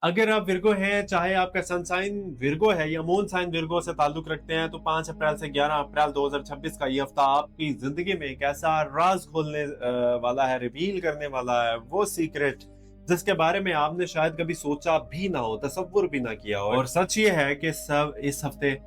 अगर आप विर्गो हैं, चाहे आपका सन साइन विर्गो है या मून साइन विर्गो से ताल्लुक रखते हैं, तो 5 अप्रैल से 11 अप्रैल 2026 का ये हफ्ता आपकी जिंदगी में एक ऐसा राज खोलने वाला है, रिवील करने वाला है, वो सीक्रेट जिसके बारे में आपने शायद कभी सोचा भी ना हो, तसव्वुर भी ना किया हो। और सच ये है कि सब इस हफ्ते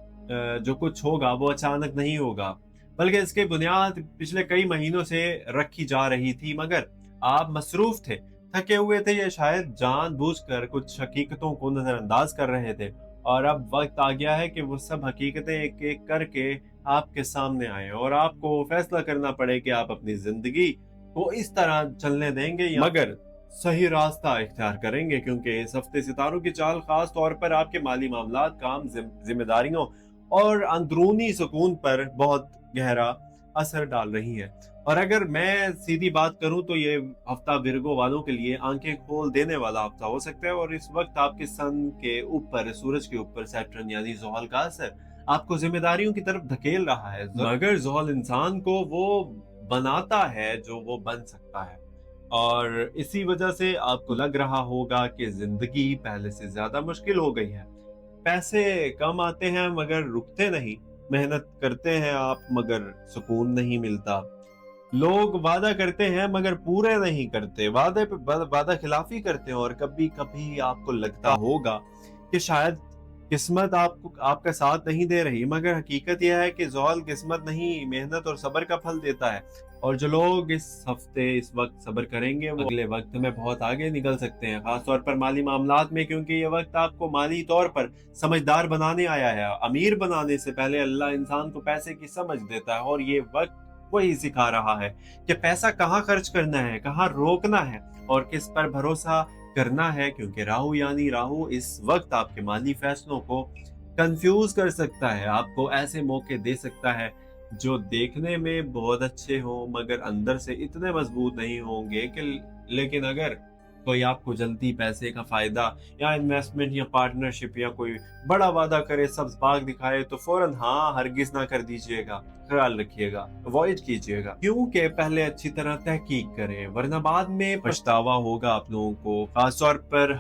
जो कुछ होगा वो अचानक नहीं होगा, बल्कि इसकी बुनियाद पिछले कई महीनों से रखी जा रही थी, मगर आप मसरूफ थे, थके हुए थे, या शायद जानबूझकर कुछ हकीकतों को नजरअंदाज कर रहे थे। और अब वक्त आ गया है कि वो सब हकीकतें एक एक करके आपके सामने आए और आपको फैसला करना पड़े कि आप अपनी जिंदगी को इस तरह चलने देंगे या मगर सही रास्ता इख्तियार करेंगे, क्योंकि इस हफ्ते सितारों की चाल खास तौर पर आपके माली मामलात, काम, जिम्मेदारियों और अंदरूनी सुकून पर बहुत गहरा असर डाल रही है। और अगर मैं सीधी बात करूं तो ये हफ्ता विर्गो वालों के लिए आंखें खोल देने वाला हफ्ता हो सकता है। और इस वक्त आपके सन के ऊपर, सूरज के ऊपर सैटर्न यानी ज़ोहल का असर आपको जिम्मेदारियों की तरफ धकेल रहा है, मगर ज़ोहल इंसान को वो बनाता है जो वो बन सकता है। और इसी वजह से आपको लग रहा होगा कि जिंदगी पहले से ज्यादा मुश्किल हो गई है। पैसे कम आते हैं मगर रुकते नहीं, मेहनत करते हैं आप मगर सुकून नहीं मिलता। लोग वादा करते हैं मगर पूरे नहीं करते, वादे पे वादा खिलाफी करते हैं। और कभी कभी आपको लगता होगा कि शायद किस्मत आपको आपका साथ नहीं दे रही, मगर हकीकत यह है कि ज़ोल किस्मत नहीं, मेहनत और सब्र का फल देता है। और जो लोग इस हफ्ते इस वक्त सब्र करेंगे वो अगले वक्त में बहुत आगे निकल सकते हैं, खासतौर पर माली मामलात में, क्योंकि ये वक्त आपको माली तौर पर समझदार बनाने आया है। अमीर बनाने से पहले अल्लाह इंसान को पैसे की समझ देता है, और ये वक्त वही सिखा रहा है कि पैसा कहाँ खर्च करना है, कहाँ रोकना है और किस पर भरोसा करना है, क्योंकि राहु यानी राहु इस वक्त आपके माली फैसलों को कंफ्यूज कर सकता है, आपको ऐसे मौके दे सकता है जो देखने में बहुत अच्छे हों मगर अंदर से इतने मजबूत नहीं होंगे कि लेकिन अगर कोई आपको जल्दी पैसे का फायदा या इन्वेस्टमेंट या पार्टनरशिप या कोई बड़ा वादा करे, सब्ज बाग दिखाए, तो फौरन हाँ हरगिज ना कर दीजिएगा, ख्याल रखिएगा, अवॉइड कीजिएगा, क्योंकि पहले अच्छी तरह तहकीक करें, वरना बाद में पछतावा होगा आप लोगों को। खासतौर पर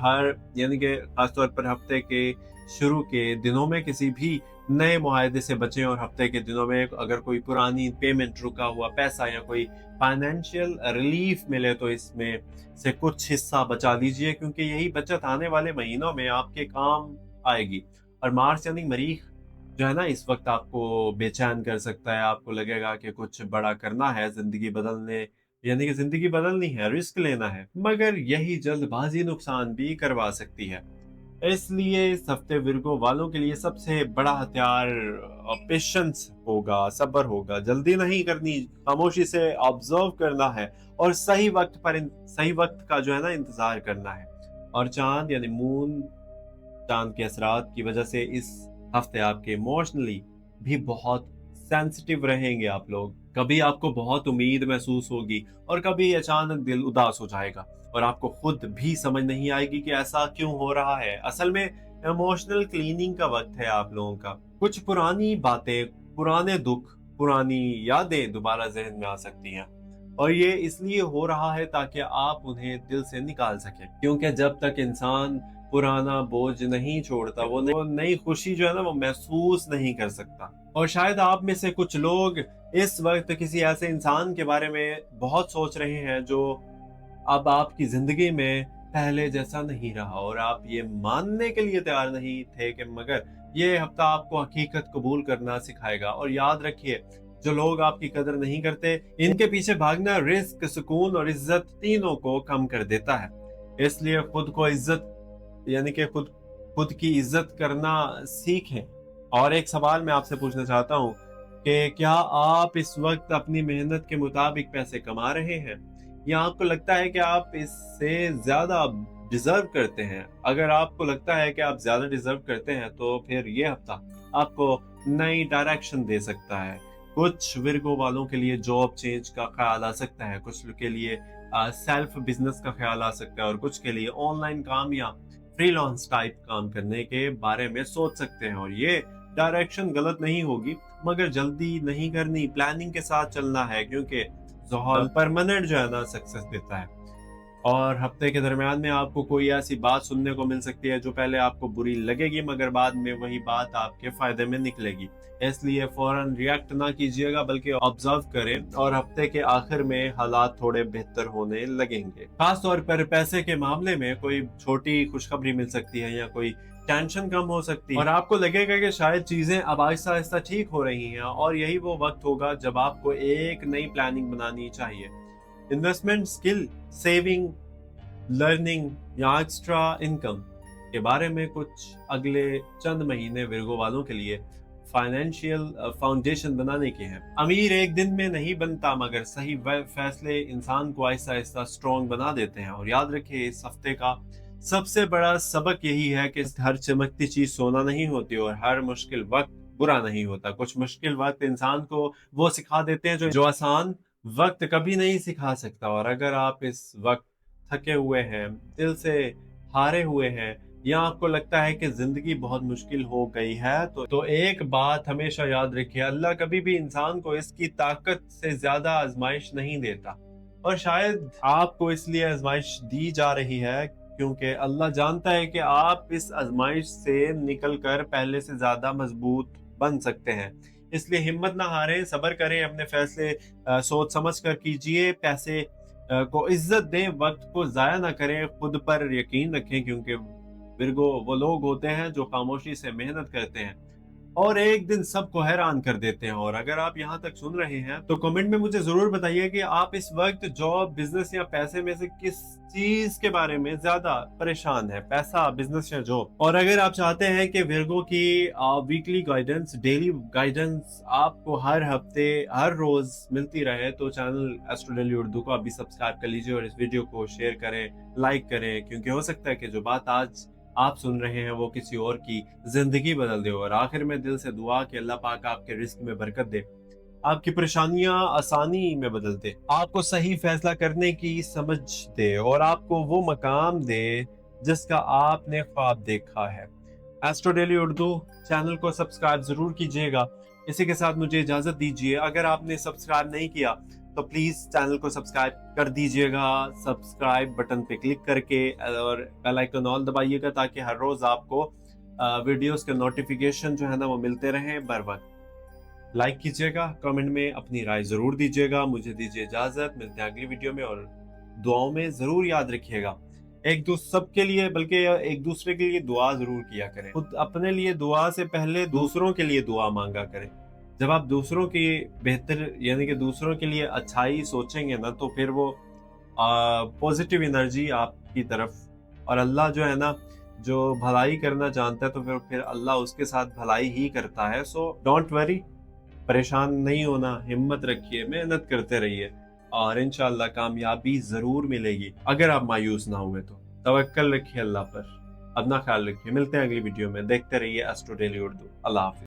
खासतौर पर हफ्ते के शुरू के दिनों में किसी भी नए मुआहदे से बचें, और हफ्ते के दिनों में अगर कोई पुरानी पेमेंट, रुका हुआ पैसा या कोई फाइनेंशियल रिलीफ मिले तो इसमें से कुछ हिस्सा बचा लीजिए, क्योंकि यही बचत आने वाले महीनों में आपके काम आएगी। और मार्च यानी मरीख जो है ना, इस वक्त आपको बेचैन कर सकता है, आपको लगेगा कि कुछ बड़ा करना है, जिंदगी बदलने यानी कि जिंदगी बदलनी है, रिस्क लेना है, मगर यही जल्दबाजी नुकसान भी करवा सकती है। इसलिए इस हफ्ते विर्गो वालों के लिए सबसे बड़ा हथियार पेशेंस होगा, सब्र होगा, जल्दी नहीं करनी, खामोशी से ऑब्जर्व करना है और सही वक्त का जो है ना इंतजार करना है। और चांद यानी मून, चांद के असरात की वजह से इस हफ्ते आपके इमोशनली भी बहुत सेंसिटिव रहेंगे आप लोग। कभी आपको बहुत उम्मीद महसूस होगी और कभी अचानक दिल उदास हो जाएगा और आपको खुद भी समझ नहीं आएगी कि ऐसा क्यों हो रहा है। असल में इमोशनल क्लीनिंग का वक्त है आप लोगों का। कुछ पुरानी बातें, पुराने दुख, पुरानी यादें दोबारा जहन में आ सकती हैं, और ये इसलिए हो रहा है ताकि आप उन्हें दिल से निकाल सकें, क्योंकि जब तक इंसान पुराना बोझ नहीं छोड़ता वो नई खुशी जो है ना वो महसूस नहीं कर सकता। और शायद आप में से कुछ लोग इस वक्त किसी ऐसे इंसान के बारे में बहुत सोच रहे हैं जो अब आपकी जिंदगी में पहले जैसा नहीं रहा, और आप ये मानने के लिए तैयार नहीं थे कि मगर ये हफ्ता आपको हकीकत कबूल करना सिखाएगा। और याद रखिए, जो लोग आपकी कदर नहीं करते, इनके पीछे भागना रिस्क, सुकून और इज्जत तीनों को कम कर देता है। इसलिए खुद को इज्जत यानी कि खुद खुद की इज्जत करना सीखें। और एक सवाल मैं आपसे पूछना चाहता हूँ कि क्या आप इस वक्त अपनी मेहनत के मुताबिक पैसे कमा रहे हैं, या आपको लगता है कि आप इससे ज्यादा डिजर्व करते हैं? अगर आपको लगता है कि आप ज्यादा डिजर्व करते हैं तो फिर ये हफ्ता आपको नई डायरेक्शन दे सकता है। कुछ विर्गो वालों के लिए जॉब चेंज का ख्याल आ सकता है, कुछ के लिए सेल्फ बिजनेस का ख्याल आ सकता है, और कुछ के लिए ऑनलाइन काम या फ्रीलांस टाइप काम करने के बारे में सोच सकते हैं। और ये डायरेक्शन गलत नहीं होगी, मगर जल्दी नहीं करनी, प्लानिंग के साथ चलना है, क्योंकि ज़ोहल परमानेंट जो है ना सक्सेस देता है। اور ہفتے کے درمیان میں آپ کو کوئی ایسی بات سننے کو مل سکتی ہے جو پہلے آپ کو بری لگے گی مگر بعد میں وہی بات آپ کے فائدے میں نکلے گی، اس لیے فوراً ریئیکٹ نہ کیجیے گا بلکہ آبزرو کریں اور ہفتے کے آخر میں حالات تھوڑے بہتر ہونے لگیں گے۔ خاص طور پر پیسے کے معاملے میں کوئی چھوٹی خوشخبری مل سکتی ہے یا کوئی ٹینشن کم ہو سکتی ہے اور آپ کو لگے گا کہ شاید چیزیں اب آہستہ آہستہ ٹھیک ہو رہی ہیں، اور یہی وہ وقت ہوگا جب آپ کو ایک نئی پلاننگ بنانی چاہیے۔ انویسٹمنٹ، اسکل، سیونگ، لرننگ یا ایکسٹرا انکم کے بارے میں کچھ اگلے چند مہینے ورگو والوں کے لیے فائنینشیل فاؤنڈیشن بنانے کے ہیں۔ امیر ایک دن میں نہیں بنتا مگر صحیح فیصلے انسان کو آہستہ آہستہ اسٹرانگ بنا دیتے ہیں۔ اور یاد رکھیں، اس ہفتے کا سب سے بڑا سبق یہی ہے کہ ہر چمکتی چیز سونا نہیں ہوتی اور ہر مشکل وقت برا نہیں ہوتا۔ کچھ مشکل وقت انسان کو وہ سکھا دیتے ہیں جو آسان وقت کبھی نہیں سکھا سکتا۔ اور اگر آپ اس وقت تھکے ہوئے ہیں، دل سے ہارے ہوئے ہیں یا آپ کو لگتا ہے کہ زندگی بہت مشکل ہو گئی ہے تو ایک بات ہمیشہ یاد رکھیے، اللہ کبھی بھی انسان کو اس کی طاقت سے زیادہ آزمائش نہیں دیتا، اور شاید آپ کو اس لیے آزمائش دی جا رہی ہے کیونکہ اللہ جانتا ہے کہ آپ اس آزمائش سے نکل کر پہلے سے زیادہ مضبوط بن سکتے ہیں۔ اس لیے ہمت نہ ہاریں، صبر کریں، اپنے فیصلے سوچ سمجھ کر کیجئے، پیسے کو عزت دیں، وقت کو ضائع نہ کریں، خود پر یقین رکھیں کیونکہ ورگو وہ لوگ ہوتے ہیں جو خاموشی سے محنت کرتے ہیں اور ایک دن سب کو حیران کر دیتے ہیں۔ اور اگر آپ یہاں تک سن رہے ہیں تو کمنٹ میں مجھے ضرور بتائیے کہ آپ اس وقت جاب، بزنس یا پیسے میں سے کس چیز کے بارے میں زیادہ پریشان ہے، پیسہ، بزنس یا جاب۔ اور اگر آپ چاہتے ہیں کہ ورگو کی ویکلی گائیڈنس، ڈیلی گائیڈنس آپ کو ہر ہفتے ہر روز ملتی رہے تو چینل ایسٹرو ڈیلی اردو کو ابھی سبسکرائب کر لیجئے اور اس ویڈیو کو شیئر کریں، لائک کریں، کیونکہ ہو سکتا ہے کہ جو بات آج آپ سن رہے ہیں وہ کسی اور کی زندگی بدل دے۔ اور آخر میں دل سے دعا کہ اللہ پاک آپ کے رزق میں برکت دے، آپ کی پریشانیاں آسانی میں بدل دے، آپ کو صحیح فیصلہ کرنے کی سمجھ دے اور آپ کو وہ مقام دے جس کا آپ نے خواب دیکھا ہے۔ ایسٹرو ڈیلی اردو چینل کو سبسکرائب ضرور کیجیے گا۔ اسی کے ساتھ مجھے اجازت دیجیے، اگر آپ نے سبسکرائب نہیں کیا تو پلیز چینل کو سبسکرائب کر دیجیے گا، سبسکرائب بٹن پہ کلک کر کے اور بیل آئیکن آل دبائیے گا تاکہ ہر روز آپ کو ویڈیوز کے نوٹیفیکیشن جو ہے نا وہ ملتے رہیں بر وقت۔ لائک کیجیے گا، کمنٹ میں اپنی رائے ضرور دیجیے گا۔ مجھے دیجیے اجازت، ملتے ہیں اگلی ویڈیو میں، اور دعاؤں میں ضرور یاد رکھیے گا سب کے لیے، بلکہ ایک دوسرے کے لیے دعا ضرور کیا کریں۔ خود اپنے لیے دعا سے پہلے دوسروں کے لیے دعا مانگا کریں۔ جب آپ دوسروں کی بہتر یعنی کہ دوسروں کے لیے اچھائی سوچیں گے نا تو پھر وہ پوزیٹیو انرجی آپ کی طرف، اور اللہ جو ہے نا جو بھلائی کرنا جانتا ہے تو پھر اللہ اس کے ساتھ بھلائی ہی کرتا ہے۔ سو ڈونٹ وری، پریشان نہیں ہونا، ہمت رکھیے، محنت کرتے رہیے اور انشاءاللہ کامیابی ضرور ملے گی۔ اگر آپ مایوس نہ ہوئے تو توکل رکھیے اللہ پر، اپنا خیال رکھیے، ملتے ہیں اگلی ویڈیو میں، دیکھتے رہیے ایسٹرو ڈیلی اردو۔ اللہ حافظ۔